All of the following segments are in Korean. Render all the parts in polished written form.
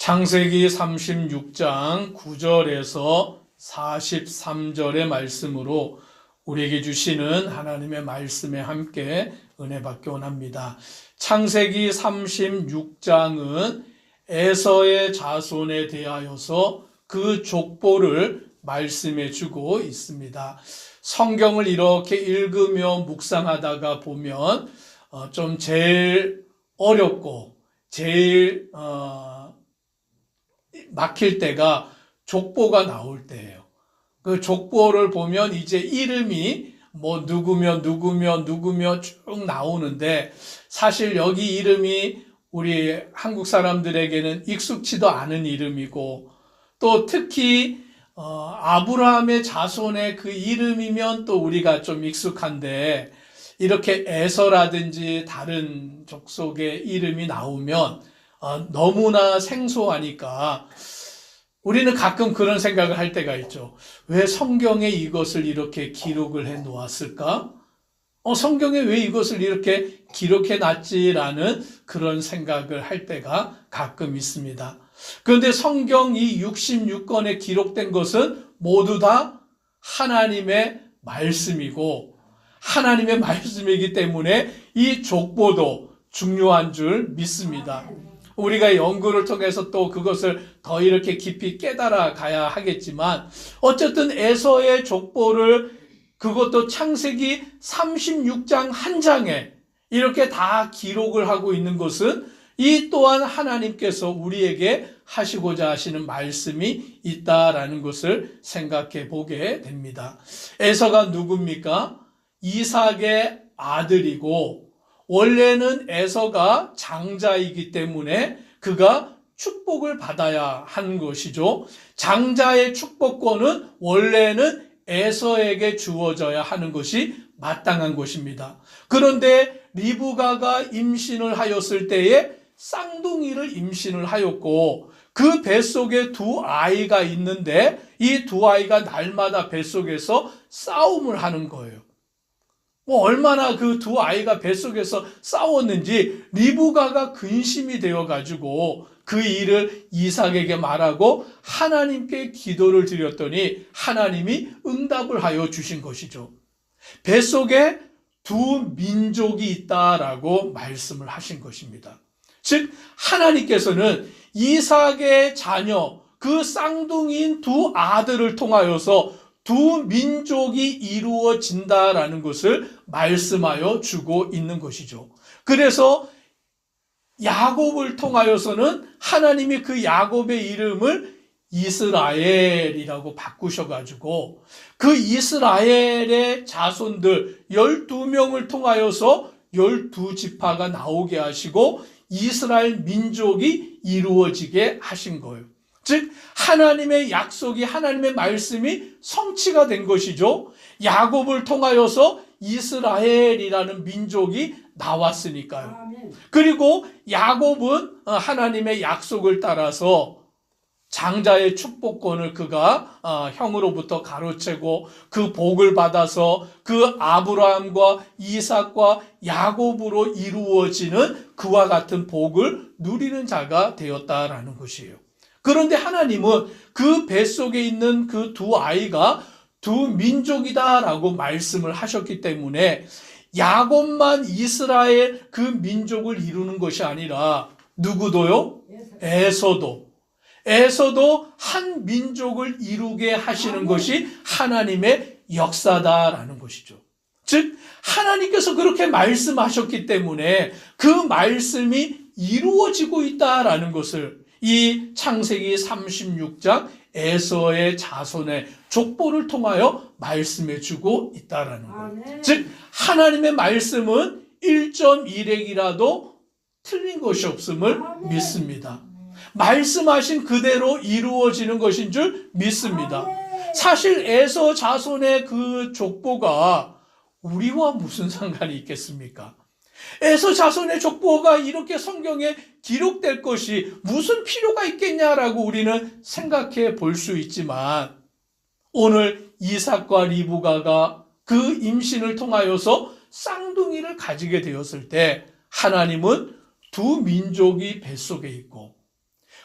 창세기 36장 9절에서 43절의 말씀으로 우리에게 주시는 하나님의 말씀에 함께 은혜 받기 원합니다. 창세기 36장은 에서의 자손에 대하여서 그 족보를 말씀해 주고 있습니다. 성경을 이렇게 읽으며 묵상하다가 보면 좀 제일 어렵고 제일 막힐 때가 족보가 나올 때예요. 그 족보를 보면 이제 이름이 뭐 누구며 쭉 나오는데 사실 여기 이름이 우리 한국 사람들에게는 익숙치도 않은 이름이고 또 특히 아브라함의 자손의 그 이름이면 또 우리가 좀 익숙한데 이렇게 에서라든지 다른 족속의 이름이 나오면 너무나 생소하니까 우리는 가끔 그런 생각을 할 때가 있죠. 왜 성경에 이것을 이렇게 기록을 해 놓았을까? 성경에 왜 이것을 이렇게 기록해 놨지라는 그런 생각을 할 때가 가끔 있습니다. 그런데 성경 이 66권에 기록된 것은 모두 다 하나님의 말씀이고 하나님의 말씀이기 때문에 이 족보도 중요한 줄 믿습니다. 우리가 연구를 통해서 또 그것을 더 이렇게 깊이 깨달아 가야 하겠지만 어쨌든 에서의 족보를 그것도 창세기 36장 한 장에 이렇게 다 기록을 하고 있는 것은 이 또한 하나님께서 우리에게 하시고자 하시는 말씀이 있다라는 것을 생각해 보게 됩니다. 에서가 누굽니까? 이삭의 아들이고 원래는 에서가 장자이기 때문에 그가 축복을 받아야 한 것이죠. 장자의 축복권은 원래는 에서에게 주어져야 하는 것이 마땅한 것입니다. 그런데 리브가가 임신을 하였을 때에 쌍둥이를 임신을 하였고 그 뱃속에 두 아이가 있는데 이 두 아이가 날마다 뱃속에서 싸움을 하는 거예요. 얼마나 그 두 아이가 뱃속에서 싸웠는지 리브가가 근심이 되어가지고 그 일을 이삭에게 말하고 하나님께 기도를 드렸더니 하나님이 응답을 하여 주신 것이죠. 뱃속에 두 민족이 있다라고 말씀을 하신 것입니다. 즉 하나님께서는 이삭의 자녀 그 쌍둥이인 두 아들을 통하여서 두 민족이 이루어진다라는 것을 말씀하여 주고 있는 것이죠. 그래서 야곱을 통하여서는 하나님이 그 야곱의 이름을 이스라엘이라고 바꾸셔가지고 그 이스라엘의 자손들 12명을 통하여서 12지파가 나오게 하시고 이스라엘 민족이 이루어지게 하신 거예요. 즉 하나님의 약속이 하나님의 말씀이 성취가 된 것이죠. 야곱을 통하여서 이스라엘이라는 민족이 나왔으니까요. 그리고 야곱은 하나님의 약속을 따라서 장자의 축복권을 그가 형으로부터 가로채고 그 복을 받아서 그 아브라함과 이삭과 야곱으로 이루어지는 그와 같은 복을 누리는 자가 되었다라는 것이에요. 그런데 하나님은 그 뱃속에 있는 그 두 아이가 두 민족이다라고 말씀을 하셨기 때문에 야곱만 이스라엘 그 민족을 이루는 것이 아니라 누구도요? 에서도 한 민족을 이루게 하시는 것이 하나님의 역사다라는 것이죠. 즉 하나님께서 그렇게 말씀하셨기 때문에 그 말씀이 이루어지고 있다라는 것을 이 창세기 36장 에서의 자손의 족보를 통하여 말씀해 주고 있다라는 거예요. 즉 하나님의 말씀은 1.1핵이라도 틀린 것이 없음을 믿습니다. 말씀하신 그대로 이루어지는 것인 줄 믿습니다. 사실 에서 자손의 그 족보가 우리와 무슨 상관이 있겠습니까? 에서 자손의 족보가 이렇게 성경에 기록될 것이 무슨 필요가 있겠냐라고 우리는 생각해 볼 수 있지만 오늘 이삭과 리브가가 그 임신을 통하여서 쌍둥이를 가지게 되었을 때 하나님은 두 민족이 뱃속에 있고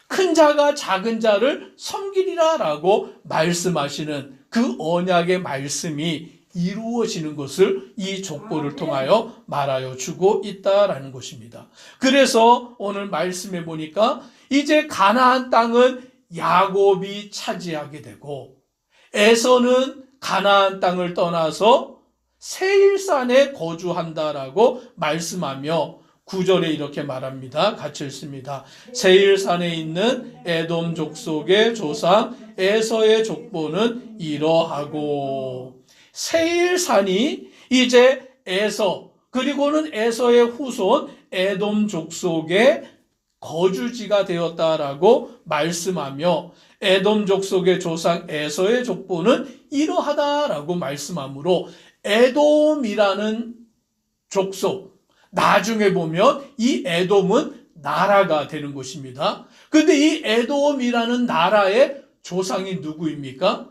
큰 자가 작은 자를 섬기리라라고 말씀하시는 그 언약의 말씀이 이루어지는 것을 이 족보를 통하여 말하여 주고 있다라는 것입니다. 그래서 오늘 말씀해 보니까 이제 가나안 땅은 야곱이 차지하게 되고, 에서는 가나안 땅을 떠나서 세일산에 거주한다라고 말씀하며 9절에 이렇게 말합니다. 같이 읽습니다. 세일산에 있는 에돔 족속의 조상 에서의 족보는 이러하고, 세일산이 이제 에서, 그리고는 에서의 후손 에돔 족속의 거주지가 되었다라고 말씀하며, 에돔 족속의 조상 에서의 족보는 이러하다라고 말씀하므로, 에돔이라는 족속, 나중에 보면 이 에돔은 나라가 되는 것입니다. 그런데 이 에돔이라는 나라의 조상이 누구입니까?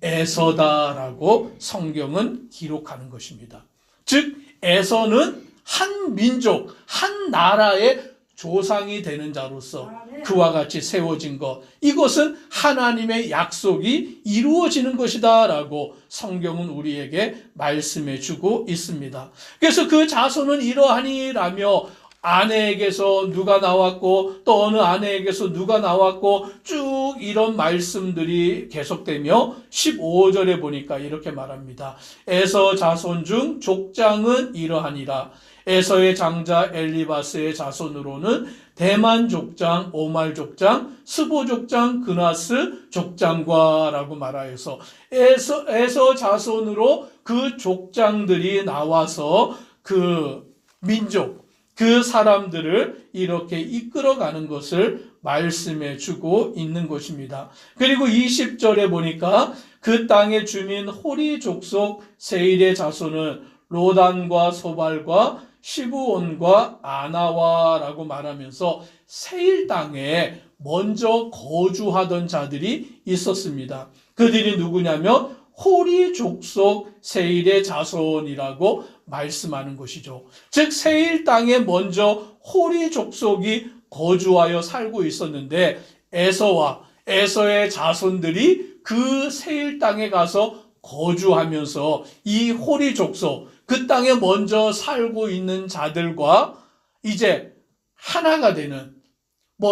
에서다라고 성경은 기록하는 것입니다. 즉 에서는 한 민족, 한 나라의 조상이 되는 자로서 그와 같이 세워진 것, 이것은 하나님의 약속이 이루어지는 것이다 라고 성경은 우리에게 말씀해 주고 있습니다. 그래서 그 자손은 이러하니라며 아내에게서 누가 나왔고 또 어느 아내에게서 누가 나왔고 쭉 이런 말씀들이 계속되며 15절에 보니까 이렇게 말합니다. 에서 자손 중 족장은 이러하니라. 에서의 장자 엘리바스의 자손으로는 대만 족장, 오말 족장, 스보 족장, 그나스 족장과 라고 말하여서 에서 자손으로 그 족장들이 나와서 그 민족, 그 사람들을 이렇게 이끌어가는 것을 말씀해 주고 있는 것입니다. 그리고 20절에 보니까 그 땅의 주민 호리 족속 세일의 자손은 로단과 소발과 시브온과 아나와라고 말하면서 세일 땅에 먼저 거주하던 자들이 있었습니다. 그들이 누구냐면 호리 족속 세일의 자손이라고 말씀하는 것이죠. 즉 세일 땅에 먼저 호리 족속이 거주하여 살고 있었는데 에서와 에서의 자손들이 그 세일 땅에 가서 거주하면서 이 호리 족속, 그 땅에 먼저 살고 있는 자들과 이제 하나가 되는,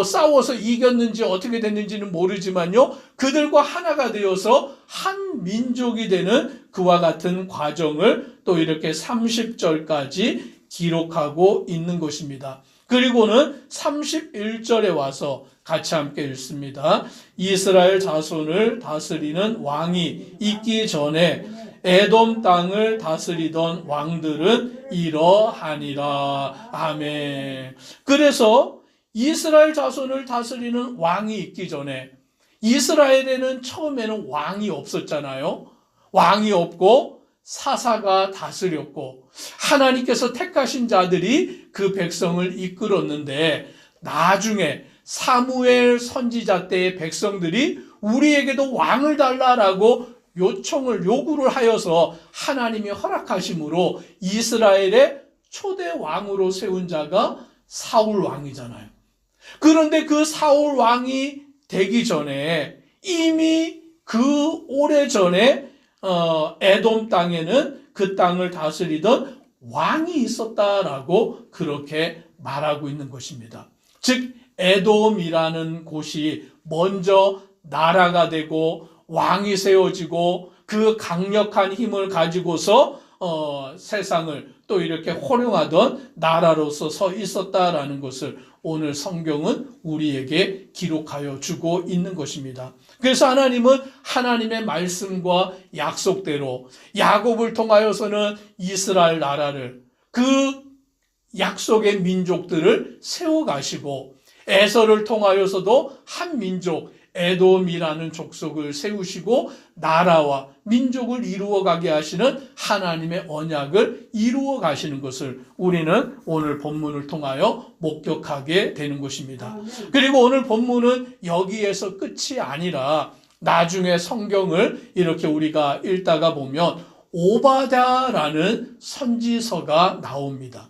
싸워서 이겼는지 어떻게 됐는지는 모르지만요, 그들과 하나가 되어서 한 민족이 되는 그와 같은 과정을 또 이렇게 30절까지 기록하고 있는 것입니다. 그리고는 31절에 와서 같이 함께 읽습니다. 이스라엘 자손을 다스리는 왕이 있기 전에 에돔 땅을 다스리던 왕들은 이러하니라. 아멘. 그래서 이스라엘 자손을 다스리는 왕이 있기 전에, 이스라엘에는 처음에는 왕이 없었잖아요. 왕이 없고 사사가 다스렸고 하나님께서 택하신 자들이 그 백성을 이끌었는데, 나중에 사무엘 선지자 때의 백성들이 우리에게도 왕을 달라라고 요구를 하여서 하나님이 허락하심으로 이스라엘의 초대 왕으로 세운 자가 사울 왕이잖아요. 그런데 그 사울 왕이 되기 전에 이미 그 오래전에 에돔 땅에는 그 땅을 다스리던 왕이 있었다라고 그렇게 말하고 있는 것입니다. 즉 에돔이라는 곳이 먼저 나라가 되고 왕이 세워지고 그 강력한 힘을 가지고서 세상을 또 이렇게 호령하던 나라로서 서 있었다라는 것을 오늘 성경은 우리에게 기록하여 주고 있는 것입니다. 그래서 하나님은 하나님의 말씀과 약속대로 야곱을 통하여서는 이스라엘 나라를, 그 약속의 민족들을 세워가시고, 에서를 통하여서도 한 민족 에돔이라는 족속을 세우시고 나라와 민족을 이루어가게 하시는 하나님의 언약을 이루어 가시는 것을 우리는 오늘 본문을 통하여 목격하게 되는 것입니다. 그리고 오늘 본문은 여기에서 끝이 아니라 나중에 성경을 이렇게 우리가 읽다가 보면 오바댜라는 선지서가 나옵니다.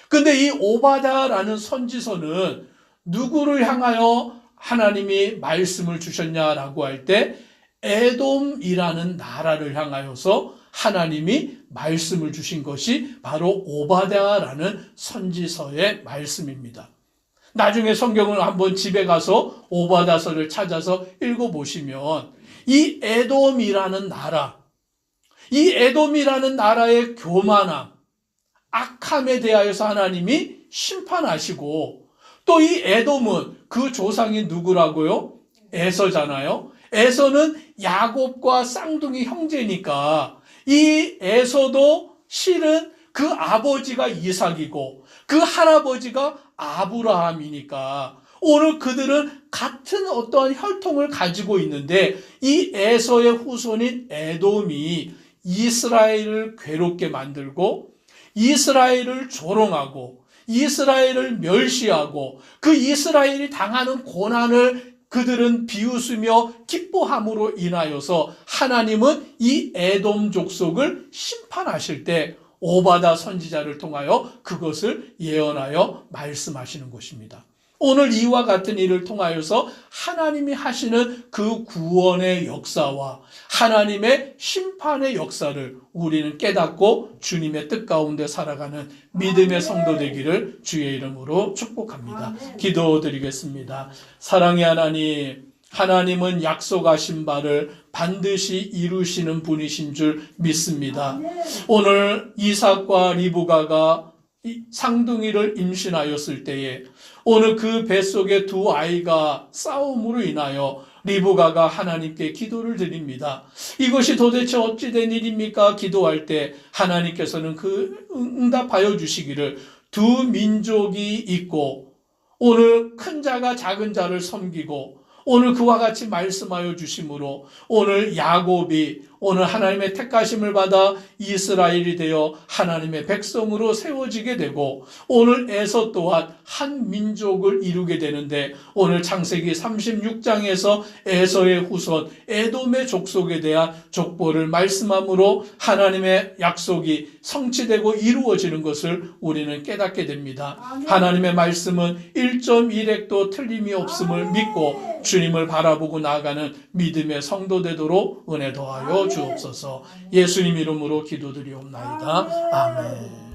근데 이 오바댜라는 선지서는 누구를 향하여 하나님이 말씀을 주셨냐라고 할 때 에돔이라는 나라를 향하여서 하나님이 말씀을 주신 것이 바로 오바댜라는 선지서의 말씀입니다. 나중에 성경을 한번 집에 가서 오바댜서를 찾아서 읽어보시면 이 에돔이라는 나라, 이 에돔이라는 나라의 교만함, 악함에 대하여서 하나님이 심판하시고, 또 이 에돔은 그 조상이 누구라고요? 에서잖아요. 에서는 야곱과 쌍둥이 형제니까 이 에서도 실은 그 아버지가 이삭이고 그 할아버지가 아브라함이니까 오늘 그들은 같은 어떠한 혈통을 가지고 있는데 이 에서의 후손인 에돔이 이스라엘을 괴롭게 만들고 이스라엘을 조롱하고 이스라엘을 멸시하고 그 이스라엘이 당하는 고난을 그들은 비웃으며 기뻐함으로 인하여서 하나님은 이 에돔 족속을 심판하실 때 오바댜 선지자를 통하여 그것을 예언하여 말씀하시는 것입니다. 오늘 이와 같은 일을 통하여서 하나님이 하시는 그 구원의 역사와 하나님의 심판의 역사를 우리는 깨닫고 주님의 뜻 가운데 살아가는 믿음의 성도 되기를 주의 이름으로 축복합니다. 기도드리겠습니다. 사랑의 하나님, 하나님은 약속하신 바를 반드시 이루시는 분이신 줄 믿습니다. 오늘 이삭과 리브가가 쌍둥이를 임신하였을 때에 오늘 그 뱃속에 두 아이가 싸움으로 인하여 리브가가 하나님께 기도를 드립니다. 이것이 도대체 어찌 된 일입니까? 기도할 때 하나님께서는 그 응답하여 주시기를 두 민족이 있고 오늘 큰 자가 작은 자를 섬기고 오늘 그와 같이 말씀하여 주심으로 오늘 야곱이 오늘 하나님의 택하심을 받아 이스라엘이 되어 하나님의 백성으로 세워지게 되고 오늘 에서 또한 한 민족을 이루게 되는데 오늘 창세기 36장에서 에서의 후손 에돔의 족속에 대한 족보를 말씀함으로 하나님의 약속이 성취되고 이루어지는 것을 우리는 깨닫게 됩니다. 하나님의 말씀은 1.1핵도 틀림이 없음을 믿고 주님을 바라보고 나아가는 믿음의 성도 되도록 은혜 더하여 주옵소서. 예수님 이름으로 기도드리옵나이다. 아멘.